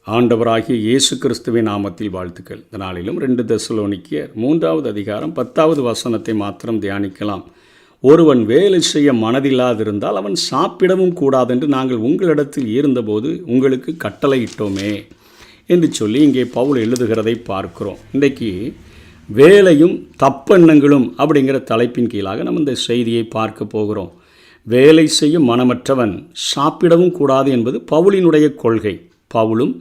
ஆண்டவராகிய இயேசு கிறிஸ்துவின் நாமத்தில் வாழ்த்துக்கள். இந்த நாளிலும் 2 தெசலோனிக்கேயர் 3வது அதிகாரம் 10வது வசனத்தை மாத்திரம் தியானிக்கலாம். ஒருவன் வேலை செய்ய மனதில்லாதிருந்தால் அவன் சாப்பிடவும் கூடாதென்று நாங்கள் உங்களிடத்தில் இருந்தபோது உங்களுக்கு கட்டளையிட்டோமே என்று சொல்லி இங்கே பவுல் எழுதுகிறதை பார்க்கிறோம். இன்றைக்கு வேலையும் தப்பெண்ணங்களும் அப்படிங்கிற தலைப்பின் கீழாக நம்ம இந்த செய்தியை பார்க்க போகிறோம். வேலை செய்யும் மனமற்றவன் சாப்பிடவும் கூடாது என்பது பவுலினுடைய கொள்கை. பவுலும்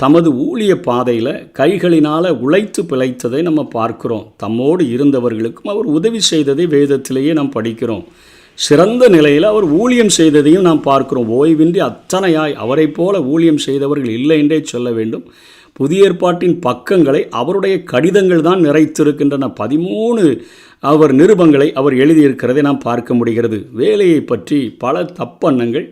தமது ஊழிய பாதையில் கைகளினால் உழைத்து பிழைத்ததை நம்ம பார்க்கிறோம். தம்மோடு இருந்தவர்களுக்கும் அவர் உதவி செய்ததை வேதத்திலேயே நாம் படிக்கிறோம். சிறந்த நிலையில் அவர் ஊழியம் செய்ததையும் நாம் பார்க்கிறோம். ஓய்வின்றி அத்தனையாய் அவரை போல ஊழியம் செய்தவர்கள் இல்லை என்றே சொல்ல வேண்டும். புதிய ஏற்பாட்டின் பக்கங்களை அவருடைய கடிதங்கள் தான் நிறைத்திருக்கின்றன. 13 அவர் நிருபங்களை அவர் எழுதியிருக்கிறதை நாம் பார்க்க முடிகிறது. வேலையை பற்றி பல தப்பெண்ணங்கள்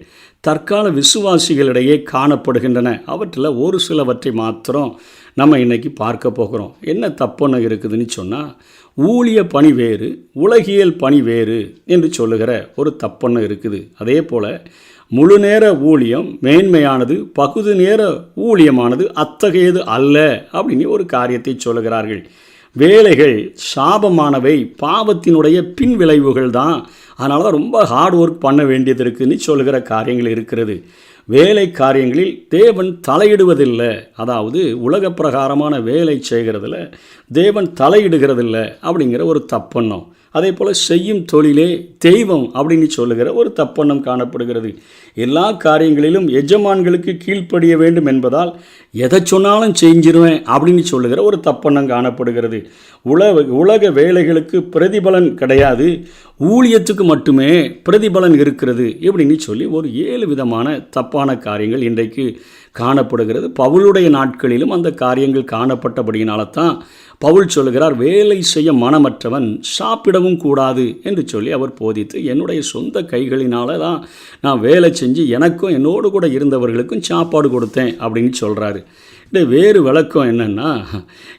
தற்கால விசுவாசிகளிடையே காணப்படுகின்றன. அவற்றில் ஒரு சிலவற்றை மாத்திரம் நம்ம இன்றைக்கி பார்க்க போகிறோம். என்ன தப்பெண்ணம் இருக்குதுன்னு சொன்னால், ஊழிய பணி வேறு, உலகியல் பணி வேறு என்று சொல்லுகிற ஒரு தப்பெண்ணம் இருக்குது. அதே போல் முழு நேர ஊழியம் மேன்மையானது, பகுதி நேர ஊழியமானது அத்தகையது அல்ல அப்படின்னு ஒரு காரியத்தை சொல்லுகிறார்கள். வேலைகள் சாபமானவை, பாவத்தினுடைய பின் விளைவுகள் தான். அதனால தான் ரொம்ப ஹார்ட் ஒர்க் பண்ண வேண்டியது இருக்குதுன்னு சொல்லுகிற காரியங்கள் இருக்கிறது. வேலை காரியங்களில் தேவன் தலையிடுவதில்லை. அதாவது உலக பிரகாரமான வேலை செய்கிறதில் தேவன் தலையிடுகிறதில்லை அப்படிங்கிற ஒரு தப்பெண்ணம். அதே போல் செய்யும் தொழிலே தெய்வம் அப்படின்னு சொல்லுகிற ஒரு தப்பெண்ணம் காணப்படுகிறது. எல்லா காரியங்களிலும் எஜமான்களுக்கு கீழ்ப்படிய வேண்டும் என்பதால் எதை சொன்னாலும் செஞ்சிருவேன் அப்படின்னு சொல்லுகிற ஒரு தப்பெண்ணம் காணப்படுகிறது. உலக வேலைகளுக்கு பிரதிபலன் கிடையாது, ஊழியத்துக்கு மட்டுமே பிரதிபலன் இருக்கிறது இப்படின்னு சொல்லி ஒரு 7 விதமான தப்பான காரியங்கள் இன்றைக்கு காணப்படுகிறது. பவுலுடைய நாட்களிலும் அந்த காரியங்கள் காணப்பட்டபடியினால தான் பவுல் சொல்லுகிறார், வேலை செய்ய மனமற்றவன் சாப்பிடவும் கூடாது என்று சொல்லி அவர் போதித்து, என்னுடைய சொந்த கைகளினால தான் நான் வேலை செஞ்சு எனக்கும் என்னோடு கூட இருந்தவர்களுக்கும் சாப்பாடு கொடுத்தேன் அப்படின்னு சொல்கிறாரு. இந்த வேறு விளக்கம் என்னென்னா,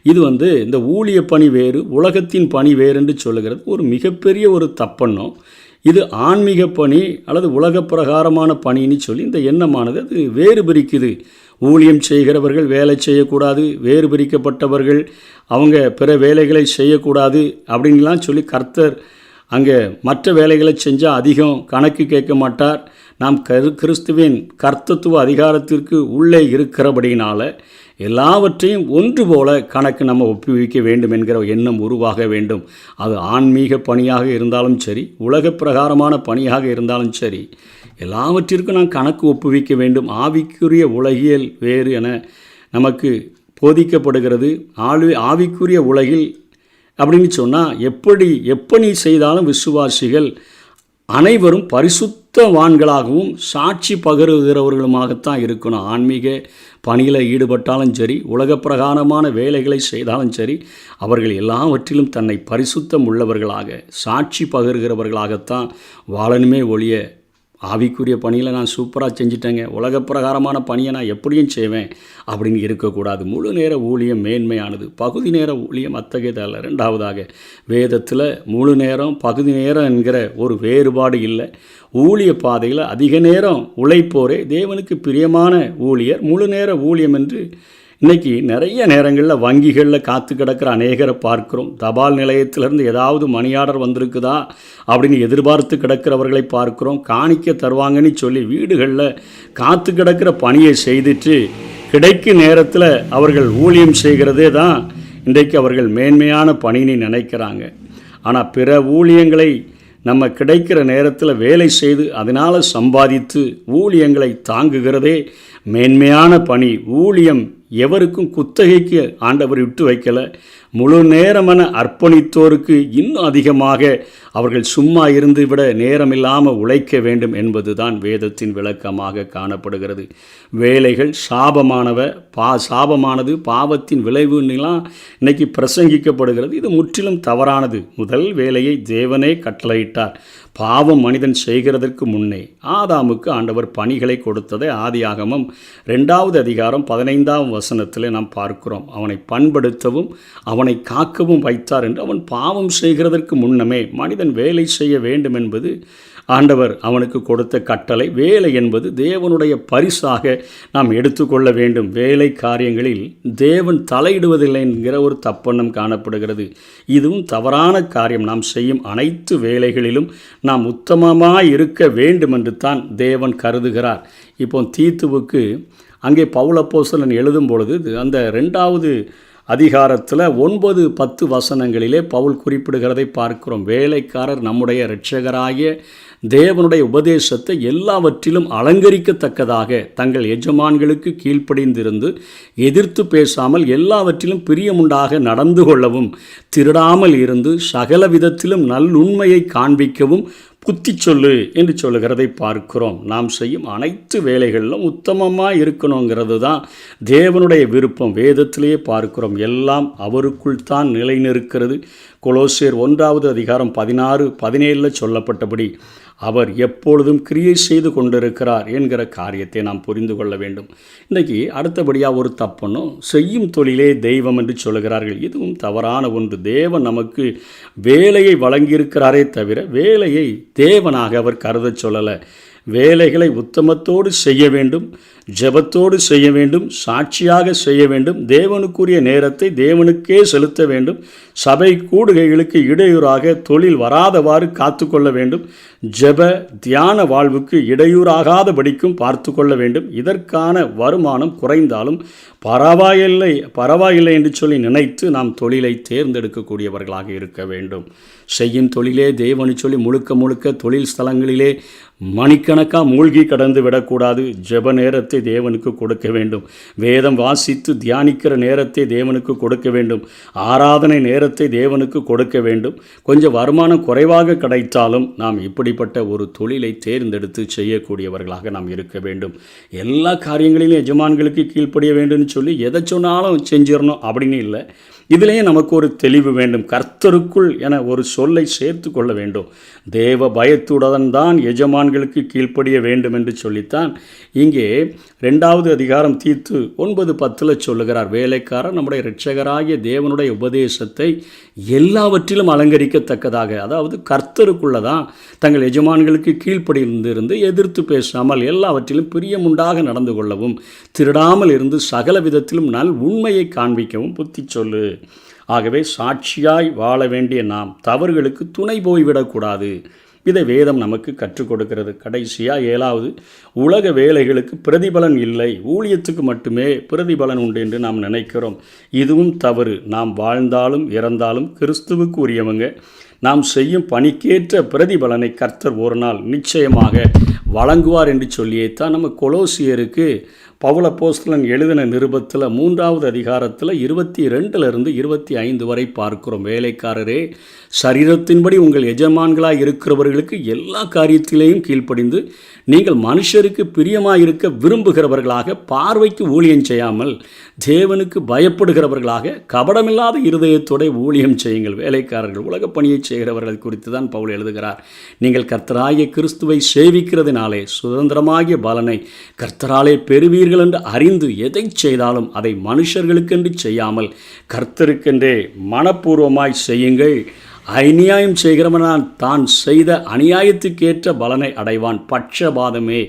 இது இந்த ஊழிய பணி வேறு, உலகத்தின் பணி வேறு என்று சொல்லுகிறது ஒரு மிகப்பெரிய ஒரு தப்பெண்ணம். இது ஆன்மீக பணி அல்லது உலக பிரகாரமான பணின்னு சொல்லி இந்த எண்ணமானது அது வேறு பிரிக்குது. ஊழியம் செய்கிறவர்கள் வேலை செய்யக்கூடாது, வேறு பிரிக்கப்பட்டவர்கள் அவங்க பிற வேலைகளை செய்யக்கூடாது அப்படின்லாம் சொல்லி கர்த்தர் அங்கே மற்ற வேலைகளை செஞ்சால் அதிகம் கணக்கு கேட்க மாட்டார். நாம் கிறிஸ்துவின் கர்த்தத்துவ அதிகாரத்திற்கு உள்ளே இருக்கிறபடியினால் எல்லாவற்றையும் ஒன்று போல கணக்கு நம்ம ஒப்புவிக்க வேண்டும் என்கிற எண்ணம் உருவாக வேண்டும். அது ஆன்மீக பணியாக இருந்தாலும் சரி, உலக பிரகாரமான பணியாக இருந்தாலும் சரி, எல்லாவற்றிற்கும் நாம் கணக்கு ஒப்புவிக்க வேண்டும். ஆவிக்குரிய உலகியல் வேறு என நமக்கு போதிக்கப்படுகிறது. ஆவிக்குரிய உலகில் அப்படின்னு சொன்னால் எப்பணி செய்தாலும் விசுவாசிகள் அனைவரும் பரிசுத்தவான்களாகவும் சாட்சி பகருகிறவர்களுமாகத்தான் இருக்கணும். ஆன்மீக பணியில் ஈடுபட்டாலும் சரி, உலக பிரகாரமான வேலைகளை செய்தாலும் சரி, அவர்கள் எல்லாவற்றிலும் தன்னை பரிசுத்தம் உள்ளவர்களாக சாட்சி பகருகிறவர்களாகத்தான் வாழணுமே ஒழிய, ஆவிக்குரிய பணியில் நான் சூப்பராக செஞ்சிட்டேங்க, உலக பிரகாரமான பணியை நான் எப்படியும் செய்வேன் அப்படின்னு இருக்கக்கூடாது. முழு நேர ஊழியம் மேன்மையானது, பகுதி நேர ஊழியம் அத்தகையது அல்ல. 2வதாக, வேதத்தில் முழு நேரம் பகுதி நேரம் என்கிற ஒரு வேறுபாடு இல்லை. ஊழிய பாதையில் அதிக நேரம் உழைப்போரே தேவனுக்கு பிரியமான ஊழியர். முழு நேர ஊழியம் என்று இன்றைக்கி நிறைய நேரங்களில் வங்கிகளில் காத்து கிடக்கிற அநேகரை பார்க்குறோம். தபால் நிலையத்திலேருந்து ஏதாவது மணி ஆர்டர் வந்திருக்குதா அப்படின்னு எதிர்பார்த்து கிடக்கிறவர்களை பார்க்குறோம். காணிக்க தருவாங்கன்னு சொல்லி வீடுகளில் காத்து கிடக்கிற பணியை செய்துட்டு கிடைக்கும் நேரத்தில் அவர்கள் ஊழியம் செய்கிறதே தான் இன்றைக்கு அவர்கள் மேன்மையான பணின்னு நினைக்கிறாங்க. ஆனால் பிற ஊழியங்களை நம்ம கிடைக்கிற நேரத்தில் வேலை செய்து அதனால் சம்பாதித்து ஊழியங்களை தாங்குகிறதே மேன்மையான பணி. ஊழியம் எவருக்கும் குத்தகைக்கு ஆண்டவர் விட்டு வைக்கலை. முழு நேரமென அர்ப்பணித்தோருக்கு இன்னும் அதிகமாக அவர்கள் சும்மா இருந்து விட நேரமில்லாமல் உழைக்க வேண்டும் என்பது தான் வேதத்தின் விளக்கமாக காணப்படுகிறது. வேலைகள் சாபமானது, பாவத்தின் விளைவுலாம் இன்னைக்கு பிரசங்கிக்கப்படுகிறது. இது முற்றிலும் தவறானது. முதல் வேலையை தேவனே கட்டளையிட்டார். பாவம் மனிதன் செய்கிறதற்கு முன்னே ஆதாமுக்கு ஆண்டவர் பணிகளை கொடுத்ததை ஆதியாகமம் 2வது அதிகாரம் 15ஆம் வசனத்தில் நாம் பார்க்கிறோம். அவனை பண்படுத்தவும் அவனை காக்கவும் வைத்தார் என்று. அவன் பாவம் செய்கிறதற்கு முன்னமே மனிதன் வேலை செய்ய வேண்டும் என்பது ஆண்டவர் அவனுக்கு கொடுத்த கட்டளை. வேலை என்பது தேவனுடைய பரிசாக நாம் எடுத்துக்கொள்ள வேண்டும். வேலை காரியங்களில் தேவன் தலையிடுவதில்லை என்கிற ஒரு தப்பெண்ணம் காணப்படுகிறது. இதுவும் தவறான காரியம். நாம் செய்யும் அனைத்து வேலைகளிலும் நாம் உத்தமமாக இருக்க வேண்டும் என்று தான் தேவன் கருதுகிறார். இப்போ தீத்துவுக்கு அங்கே பவுல் அப்போஸ்தலன் எழுதும் பொழுது அந்த 2வது அதிகாரத்தில் 9-10 வசனங்களிலே பவுல் குறிப்பிடுகிறதை பார்க்கிறோம். வேலைக்காரர் நம்முடைய இரட்சகராகிய தேவனுடைய உபதேசத்தை எல்லாவற்றிலும் அலங்கரிக்கத்தக்கதாக தங்கள் எஜமான்களுக்கு கீழ்ப்படிந்திருந்து எதிர்த்து பேசாமல் எல்லாவற்றிலும் பிரியமுண்டாக நடந்து கொள்ளவும், திருடாமல் இருந்து சகல விதத்திலும் நல்லுண்மையை காண்பிக்கவும் புத்தி சொல்லு என்று சொல்லுகிறதை பார்க்கிறோம். நாம் செய்யும் அனைத்து வேலைகளிலும் உத்தமமாக இருக்கணுங்கிறது தான் தேவனுடைய விருப்பம். வேதத்திலேயே பார்க்கிறோம். எல்லாம் அவருக்குள் தான் நிலைநிற்கிறது. கொலோசியர் 1வது அதிகாரம் 16-17 சொல்லப்பட்டபடி அவர் எப்பொழுதும் கிரியை செய்து கொண்டிருக்கிறார் என்கிற காரியத்தை நாம் புரிந்து கொள்ள வேண்டும். இன்றைக்கி அடுத்தபடியாக ஒரு தப்புன்னும் செய்யும் தொழிலே தெய்வம் என்று சொல்கிறார்கள். இதுவும் தவறான ஒன்று. தேவன் நமக்கு வேலையை வழங்கியிருக்கிறாரே தவிர வேலையை தேவனாக அவர் கருத சொல்லலை. வேலைகளை உத்தமத்தோடு செய்ய வேண்டும், ஜெபத்தோடு செய்ய வேண்டும், சாட்சியாக செய்ய வேண்டும், தேவனுக்குரிய நேரத்தை தேவனுக்கே செலுத்த வேண்டும், சபை கூடுகைகளுக்கு இடையூறாக தொழில் வராதவாறு காத்து கொள்ள வேண்டும், ஜெப தியான வாழ்வுக்கு இடையூறாகாதபடிக்கும் பார்த்து கொள்ள வேண்டும். இதற்கான வருமானம் குறைந்தாலும் பரவாயில்லை என்று சொல்லி நினைத்து நாம் தொழிலை தேர்ந்தெடுக்கக்கூடியவர்களாக இருக்க வேண்டும். செய்யும் தொழிலே தேவனு சொல்லி முழுக்க தொழில் ஸ்தலங்களிலே மணிக்கணக்காக மூழ்கி கடந்து விடக்கூடாது. ஜெப நேரத்தை தேவனுக்கு கொடுக்க வேண்டும். வேதம் வாசித்து தியானிக்கிற நேரத்தை தேவனுக்கு கொடுக்க வேண்டும். ஆராதனை நேரத்தை தேவனுக்கு கொடுக்க வேண்டும். கொஞ்சம் வருமானம் குறைவாக கிடைத்தாலும் நாம் இப்படிப்பட்ட ஒரு தொழிலை தேர்ந்தெடுத்து செய்யக்கூடியவர்களாக நாம் இருக்க வேண்டும். எல்லா காரியங்களிலும் எஜமான்களுக்கு கீழ்ப்படிய வேண்டும் சொல்லி எதை சொன்னாலும் செஞ்சிடணும் அப்படின்னு இல்லை. இதிலேயே நமக்கு ஒரு தெளிவு வேண்டும். கர்த்தருக்குள் என ஒரு சொல்லை சேர்த்து கொள்ள வேண்டும். தேவ பயத்துடன் தான் எஜமான்களுக்கு கீழ்ப்படிய வேண்டும் என்று சொல்லித்தான் இங்கே 2வது அதிகாரம் தீத்து 9-10 சொல்லுகிறார். வேலைக்காரர் நம்முடைய இரட்சகராகிய தேவனுடைய உபதேசத்தை எல்லாவற்றிலும் அலங்கரிக்கத்தக்கதாக, அதாவது கர்த்தருக்குள்ள தான் தங்கள் எஜமான்களுக்கு கீழ்ப்படிந்திருந்து எதிர்த்து பேசாமல் எல்லாவற்றிலும் பிரியமுண்டாக நடந்து கொள்ளவும், திருடாமல் இருந்து சகல விதத்திலும் நல் உண்மையை காண்பிக்கவும் புத்தி சொல்லு. ஆகவே சாட்சியாய் வாழ வேண்டிய நாம் தவறுகளுக்கு துணை போய்விடக்கூடாது. இதை வேதம் நமக்கு கற்றுக் கொடுக்கிறது. கடைசியாக 7வது, உலக வேலைகளுக்கு பிரதிபலன் இல்லை, ஊழியத்துக்கு மட்டுமே பிரதிபலன் உண்டு என்று நாம் நினைக்கிறோம். இதுவும் தவறு. நாம் வாழ்ந்தாலும் இறந்தாலும் கிறிஸ்துவுக்கு உரியவங்க. நாம் செய்யும் பணிக்கேற்ற பிரதிபலனை கர்த்தர் ஒரு நாள் நிச்சயமாக வழங்குவார் என்று சொல்லியே தான் நம்ம கொலோசியருக்கு பவுல் அப்போஸ்தலன் எழுதின நிருபத்தில் 3வது அதிகாரத்தில் 22 25 வரை பார்க்கிறோம். வேலைக்காரரே, சரீரத்தின்படி உங்கள் எஜமான்களாக இருக்கிறவர்களுக்கு எல்லா காரியத்திலேயும் கீழ்ப்படிந்து நீங்கள் மனுஷருக்கு பிரியமாயிருக்க விரும்புகிறவர்களாக, பார்வைக்கு ஊழியம் செய்யாமல் தேவனுக்கு பயப்படுகிறவர்களாக, கபடமில்லாத இருதயத்தோட ஊழியம் செய்யுங்கள். வேலைக்காரர்கள் உலக பணியை செய்கிறவர்கள் குறித்து தான் பவுல் எழுதுகிறார். நீங்கள் கர்த்தராகிய கிறிஸ்துவை சேவிக்கிறதினாலே சுதந்திரமாகிய பலனை கர்த்தராலே பெறுவீர்கள் என்று அறிந்து எதை செய்தாலும் அதை மனுஷர்களுக்கென்று செய்யாமல் கர்த்தருக்கென்றே மனப்பூர்வமாய் செய்யுங்கள். அநியாயம் செய்கிறவன் தான் செய்த அநியாயத்துக்கேற்ற பலனை அடைவான், பட்சபாதமே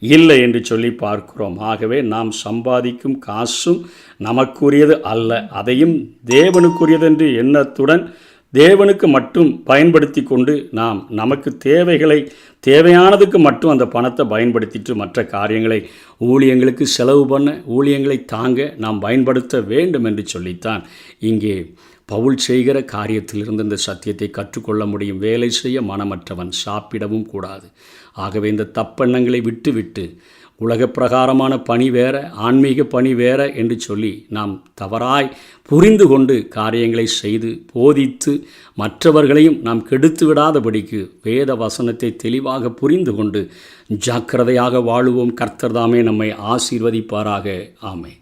இல்லை என்று சொல்லி பார்க்கிறோம். ஆகவே நாம் சம்பாதிக்கும் காசும் நமக்குரியது அல்ல, அதையும் தேவனுக்குரியது என்று எண்ணத்துடன் தேவனுக்கு மட்டும் பயன்படுத்தி கொண்டு நாம் நமக்கு தேவையானதுக்கு மட்டும் அந்த பணத்தை பயன்படுத்திட்டு மற்ற காரியங்களை ஊழியங்களுக்கு செலவு பண்ண, ஊழியங்களை தாங்க நாம் பயன்படுத்த வேண்டும் என்று சொல்லித்தான் இங்கே பவுல் செய்கிற காரியத்திலிருந்து இந்த சத்தியத்தை கற்றுக்கொள்ள முடியும். வேலை செய்ய மனமற்றவன் சாப்பிடவும் கூடாது. ஆகவே இந்த தப்பெண்ணங்களை விட்டு உலக பிரகாரமான பணி வேற, ஆன்மீக பணி வேற என்று சொல்லி நாம் தவறாய் புரிந்து கொண்டு காரியங்களை செய்து போதித்து மற்றவர்களையும் நாம் கெடுத்து விடாதபடிக்கு வேத வசனத்தை தெளிவாக புரிந்து கொண்டு ஜாக்கிரதையாக வாழுவோம். கர்த்தர் தாமே நம்மை ஆசீர்வதிப்பாராக. ஆமென்.